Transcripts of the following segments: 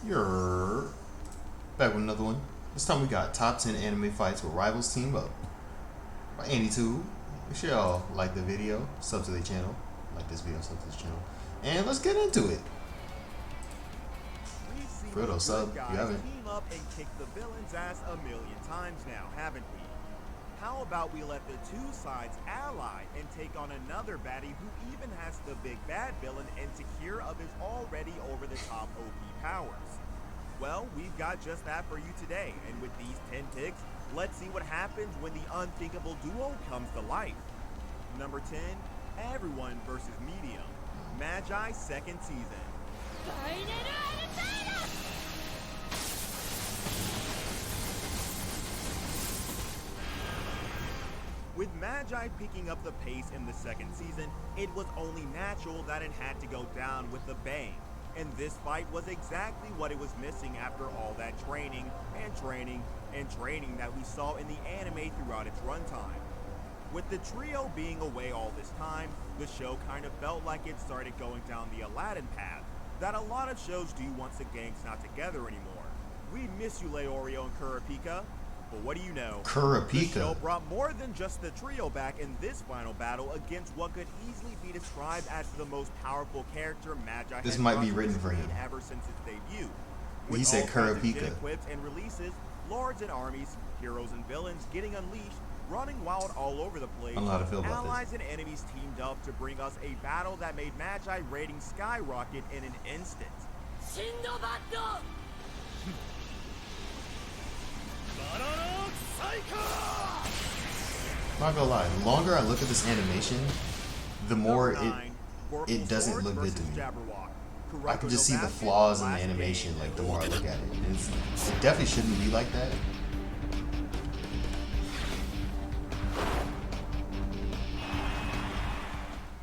You're back with another one. This time we got top 10 anime fights where rivals team up. By AnyTube. Make sure y'all like the video, sub to the channel. Like this video, sub to this channel. And let's get into it. Frodo, sub, you haven't. Team up and kick the villain's ass a million times now, haven't we? How about we let the two sides ally and take on another baddie who even has the big bad villain insecure of his already over-the-top OP powers? Well, we've got just that for you today, and with these 10 picks, let's see what happens when the unthinkable duo comes to life. Number 10, Everyone versus Medium, Magi second season. With Magi picking up the pace in the second season, it was only natural that it had to go down with a bang. And this fight was exactly what it was missing after all that training and training and training that we saw in the anime throughout its runtime. With the trio being away all this time, the show kind of felt like it started going down the Aladdin path that a lot of shows do once the gang's not together anymore. We miss you, Leorio and Kurapika. But what do you know? Kurapika. The show brought more than just the trio back in this final battle against what could easily be described as the most powerful character Magi This has might be brought to written the for screen him. ever since its debut. He With said all kinds of Kurapika. gen equips and releases, lords and armies, heroes and villains getting unleashed, running wild all over the place. I don't know how to feel about Allies and enemies teamed up to bring us a battle that made Magi ratings skyrocket in an instant. Not gonna lie, the longer I look at this animation, the more it doesn't look good to me. I can just see the flaws in the animation, like the more I look at it. It definitely shouldn't be like that.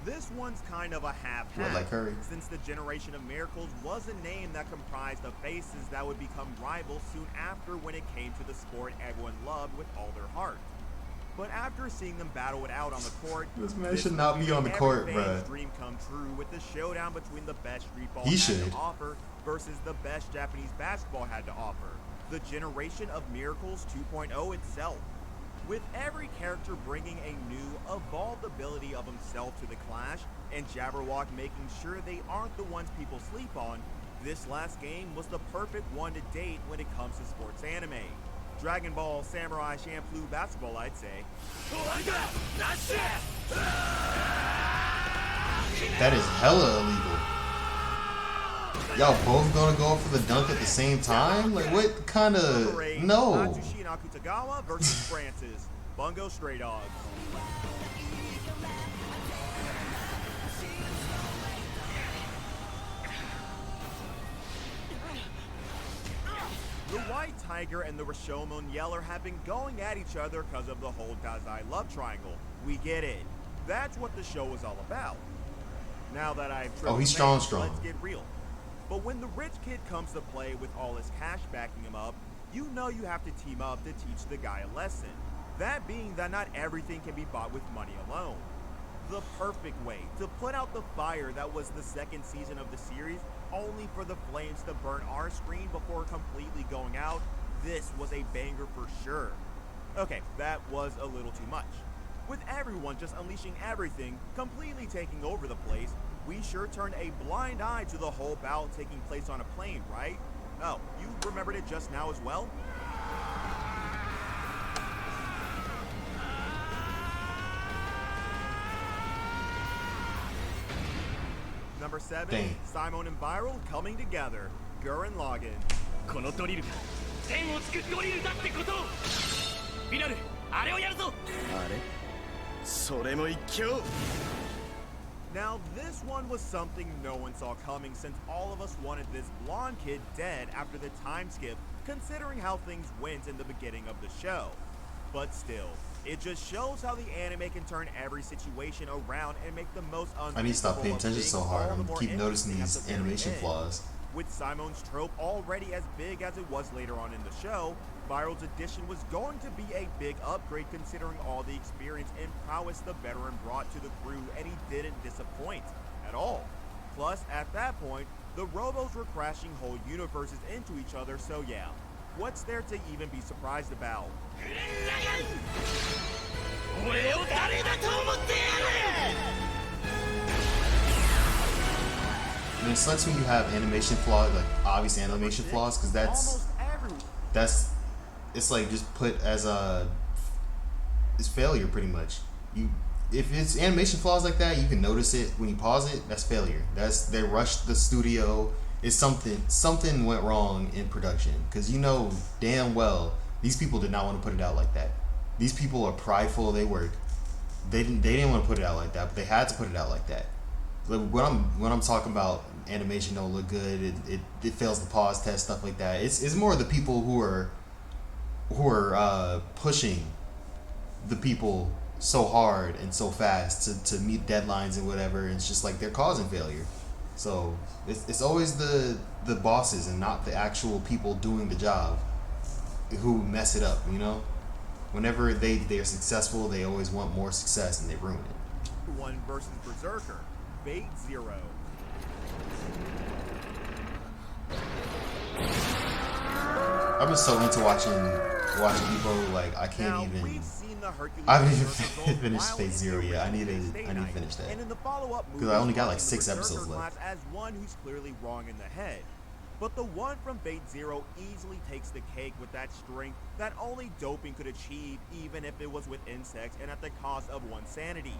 This one's kind of a half-half, What, like Curry? since the Generation of Miracles was a name that comprised of faces that would become rivals soon after when it came to the sport everyone loved with all their heart. But after seeing them battle it out on the court, This man should not be on the court, every bruh. fan's dream come true with the showdown between the best street ball He had should. to offer versus the best Japanese basketball had to offer. The Generation of Miracles 2.0 itself. With every character bringing a new, evolved ability of himself to the clash, and Jabberwock making sure they aren't the ones people sleep on, this last game was the perfect one to date when it comes to sports anime. Dragon Ball, Samurai, Champloo basketball, I'd say. That is hella illegal. Y'all both gonna go for the dunk at the same time? Like, what kind of... No. Atsushi Nakutagawa versus Francis. Bungo Stray Dogs. The White Tiger and the Rashomon Yeller have been going at each other because of the whole Dazai love triangle. We get it. That's what the show is all about. Now that I've he's strong. let's get real. But when the rich kid comes to play with all his cash backing him up, you know you have to team up to teach the guy a lesson. That being that not everything can be bought with money alone. The perfect way to put out the fire that was the second season of the series, only for the flames to burn our screen before completely going out, this was a banger for sure. Okay, that was a little too much. With everyone just unleashing everything, completely taking over the place, we sure turned a blind eye to the whole bout taking place on a plane, right? Oh, you remembered it just now as well? Number 7, Dang. Simon and Viral coming together. Gurren Lagann. このドリルが天をつくドリルだってことをフィナルあれをやるぞあれそれも一興 Now, this one was something no one saw coming since all of us wanted this blonde kid dead after the time skip, considering how things went in the beginning of the show. But still, it just shows how the anime can turn every situation around and make the most I need to stop paying attention so hard. I'm keep interesting noticing at these the very animation end. flaws. With Simon's trope already as big as it was later on in the show, Viral's addition was going to be a big upgrade considering all the experience and prowess the veteran brought to the crew, and he didn't disappoint at all. Plus, at that point, The Robos were crashing whole universes into each other, so yeah, what's there to even be surprised about? And it sucks when you have animation flaws, like obvious animation flaws, because Almost everyone. that's it's like just put as a it's failure pretty much. You if it's animation flaws like that, you can notice it when you pause it. That's failure. That's they rushed the studio. It's something went wrong in production because you know damn well these people did not want to put it out like that. These people are prideful. They didn't want to put it out like that, but they had to put it out like that. Like when I'm talking about animation don't look good, it fails the pause test, stuff like that. It's more the people who are pushing the people so hard and so fast to meet deadlines and whatever. And it's just like they're causing failure. So it's always the bosses and not the actual people doing the job who mess it up. You know, whenever they're successful, they always want more success and they ruin it. One versus Berserker, Fate Zero. I've been so into watching people like I can't Now, even. we've seen the Hercules I haven't even Berserker go finished wild Phase in Zero the yet. I need to original Stay Night, finish that. And in the follow-up 'Cause I only got, like, movies, 6 the episodes Berserker left. class as one who's clearly wrong in the head. But the one from Fate Zero easily takes the cake with that strength that only doping could achieve, even if it was with insects and at the cost of one's sanity.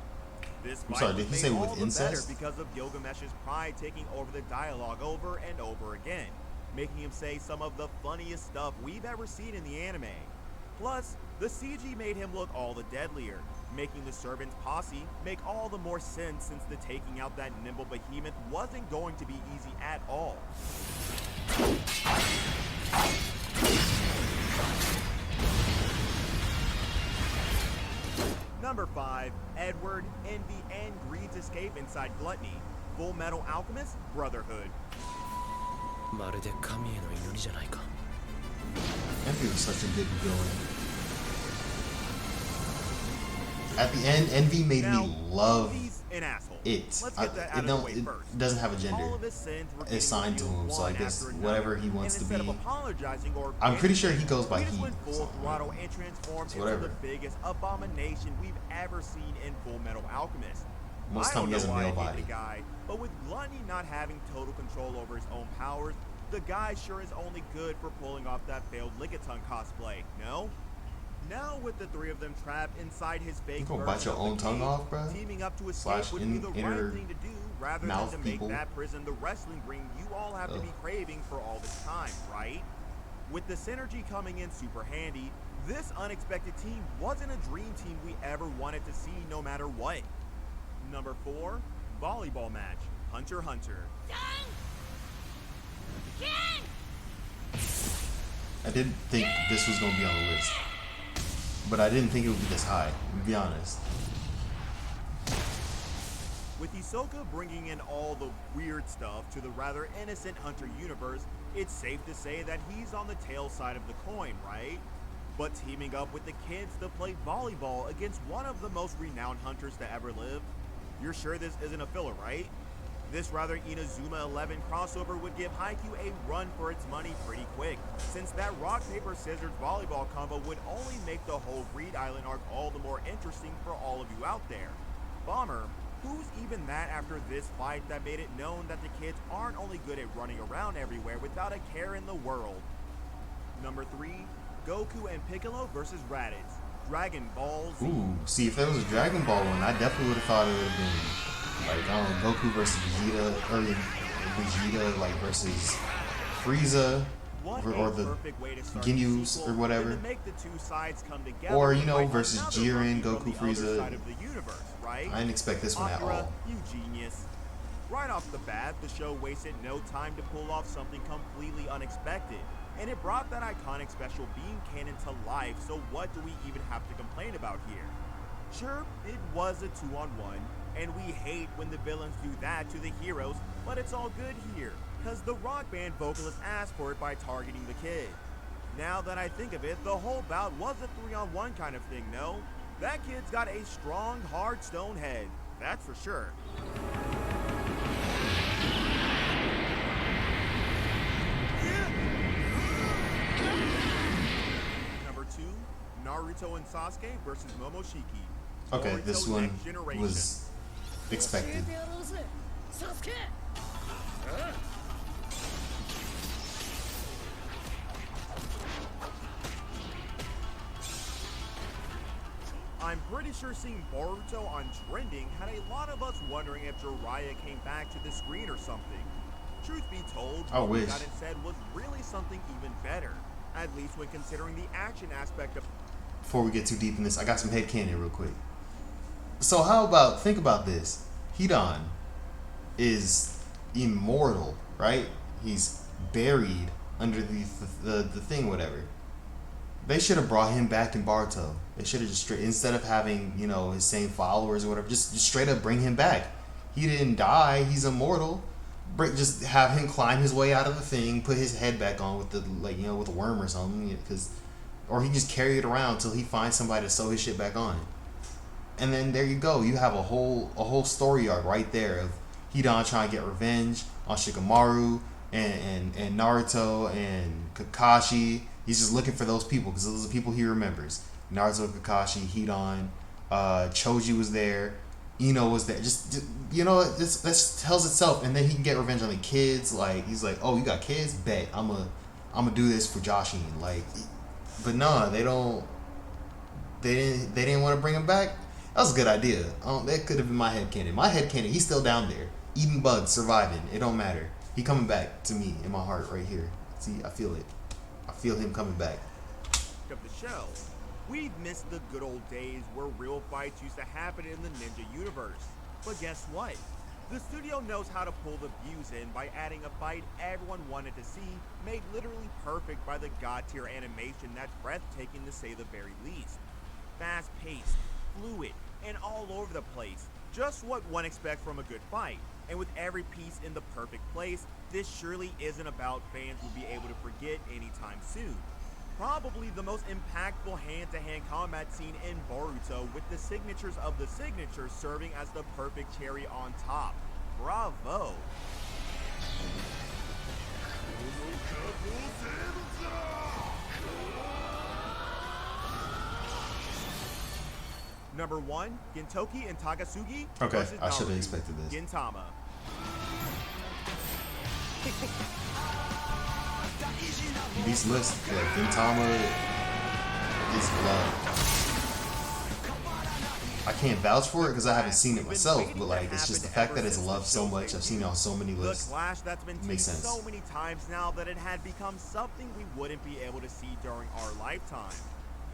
This I'm fight sorry, was did he made say all with the better incest? because of Gilgamesh's pride taking over the dialogue over and over again, making him say some of the funniest stuff we've ever seen in the anime. Plus, the CG made him look all the deadlier, making the servant's posse make all the more sense since the taking out that nimble behemoth wasn't going to be easy at all. Number 5, Edward, Envy, and Greed's escape inside Gluttony. Full Metal Alchemist Brotherhood. まるで神への祈りじゃないか Envy was such a good villain. At the end, Envy made Now, me love Envy's an asshole. it. Let's get that out of the way first. It doesn't have a gender. All of his sins were Assigned to him, so I guess whatever he wants to and instead be. of apologizing or I'm pretty sure he goes by he just he. went full So, throttle and transformed it's into whatever. the biggest abomination we've ever seen in Full Metal Alchemist. Most I time don't he has know a why male I hate body. the guy, but with Gluttony not having total control over his own powers, the guy sure is only good for pulling off that failed Lickitung cosplay, no? Now with the three of them trapped inside his fake You gonna version bite your of the own tongue cage, off, bruh? teaming up to escape Slash would be the inner right thing to do rather than mouth to people. make that prison the wrestling ring you all have to be craving for all this time, right? With the synergy coming in super handy, this unexpected team wasn't a dream team we ever wanted to see no matter what. Number 4, volleyball match, Hunter x Hunter. I didn't think this was gonna be on the list, but I didn't think it would be this high. To be honest. With Hisoka bringing in all the weird stuff to the rather innocent Hunter universe, it's safe to say that he's on the tail side of the coin, right? But teaming up with the kids to play volleyball against one of the most renowned hunters to ever live, you're sure this isn't a filler, right? This rather Inazuma 11 crossover would give Haikyuu a run for its money pretty quick, since that rock, paper, scissors volleyball combo would only make the whole Greed Island arc all the more interesting for all of you out there. Bomber, who's even that after this fight that made it known that the kids aren't only good at running around everywhere without a care in the world? Number 3, Goku and Piccolo versus Raditz, Dragon Ball Z. Ooh, see, if there was a Dragon Ball one, I definitely would have thought it would have been like, I don't know, Goku versus Vegeta, or Vegeta like versus Frieza, or the Ginyus or whatever, or you know, versus Jiren, Goku, Frieza. Right? I didn't expect this one at Akira, all. you genius. Right off the bat, the show wasted no time to pull off something completely unexpected, and it brought that iconic special beam cannon to life, so what do we even have to complain about here? Sure, it was a 2-on-1, and we hate when the villains do that to the heroes, but it's all good here, cause the rock band vocalist asked for it by targeting the kid. Now that I think of it, the whole bout was a 3-on-1 kind of thing, no? That kid's got a strong, hard stone head, that's for sure. Boruto and Sasuke versus Momoshiki. Okay, Boruto this one Next Generation. was expected. I'm pretty sure seeing Boruto on trending had a lot of us wondering if Jiraiya came back to the screen or something. Truth be told, I what we wish. got instead was really something even better, at least when considering the action aspect of. Before we get too deep in this, I got some headcanon real quick. So how about, think about this. Hidan is immortal, right? He's buried under the thing, whatever. They should have brought him back in Baruto. They should have just straight, instead of having, you know, his same followers or whatever, just straight up bring him back. He didn't die. He's immortal. Just have him climb his way out of the thing, put his head back on with the, like, you know, with a worm or something, or he just carry it around till he finds somebody to sew his shit back on. And then there you go. You have a whole story arc right there of Hidan trying to get revenge on Shikamaru and Naruto and Kakashi. He's just looking for those people because those are the people he remembers. Naruto, Kakashi, Hidan, Choji was there, Ino was there. Just you know, this tells itself. And then he can get revenge on the kids. Like, he's like, oh, you got kids? Bet I'm gonna do this for Joshin. Like, but nah, they don't. They didn't want to bring him back. That was a good idea. That could have been my headcanon. My headcanon, he's still down there, eating bugs, surviving. It don't matter. He coming back to me in my heart right here. See, I feel it. I feel him coming back. Of the show. We've missed the good old days where real fights used to happen in the ninja universe. But guess what? The studio knows how to pull the views in by adding a fight everyone wanted to see, made literally perfect by the god tier animation that's breathtaking to say the very least. Fast-paced, fluid, and all over the place. Just what one expects from a good fight. And with every piece in the perfect place, this surely isn't about fans will be able to forget anytime soon. Probably the most impactful hand-to-hand combat scene in Boruto, with the signatures of the signatures serving as the perfect cherry on top. Bravo! Number 1, Gintoki and Takasugi Okay, versus I should have Naruto. expected this. Gintama. These lists, like Gintama is love. I can't vouch for it because I haven't seen it myself, but like, it's just the fact that it's loved so much. I've seen it on so many The lists. clash that's been Makes seen sense. so many times now that it had become something we wouldn't be able to see during our lifetime.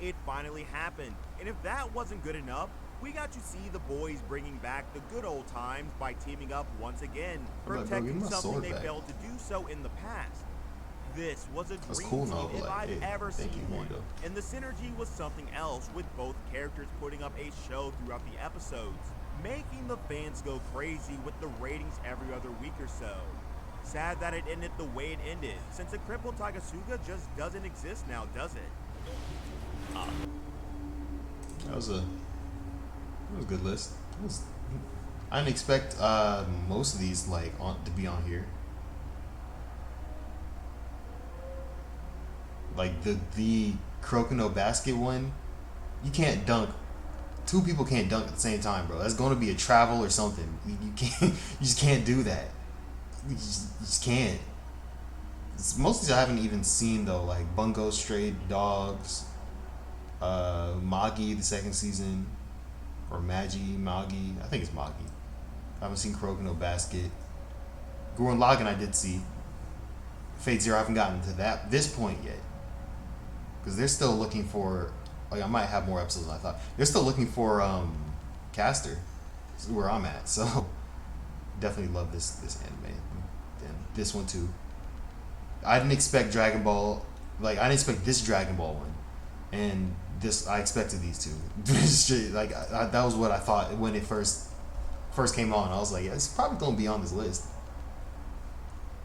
It finally happened, and if that wasn't good enough, we got to see the boys bringing back the good old times by teaming up once again, I'm like, bro, give protecting me my something sword they back. failed to do so in the past. This was a That's dream cool team now, but if like, I've hey, ever thank seen you, here one, you go. and the synergy was something else, with both characters putting up a show throughout the episodes, making the fans go crazy with the ratings every other week or so. Sad that it ended the way it ended, since a crippled Takasuga just doesn't exist now, does it? That was a good list. I didn't expect most of these like to be on here. Like the Crocono basket one, you can't dunk. Two people can't dunk at the same time, bro. That's going to be a travel or something. You can't. You just can't do that. You just can't. Most of these I haven't even seen though. Like Bungo Stray Dogs, Magi the second season, or Magi. I think it's Magi. I haven't seen Crocono Basket. Gurren Lagann I did see. Fate Zero I haven't gotten to this point yet. Because they're still looking for, like, I might have more episodes than I thought. They're still looking for Caster. This is where I'm at. So definitely love this anime. And this one too. I didn't expect Dragon Ball. Like, I didn't expect this Dragon Ball one. And this, I expected these two. Like, that was what I thought when it first came on. I was like, yeah, it's probably going to be on this list.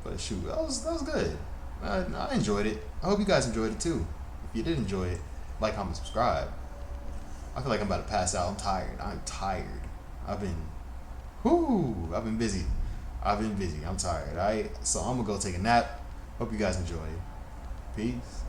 But shoot, that was good. I enjoyed it. I hope you guys enjoyed it too. If you did enjoy it, like, comment, subscribe. I feel like I'm about to pass out. I'm tired. I've been busy. I'm tired. So I'm gonna go take a nap. Hope you guys enjoy. Peace.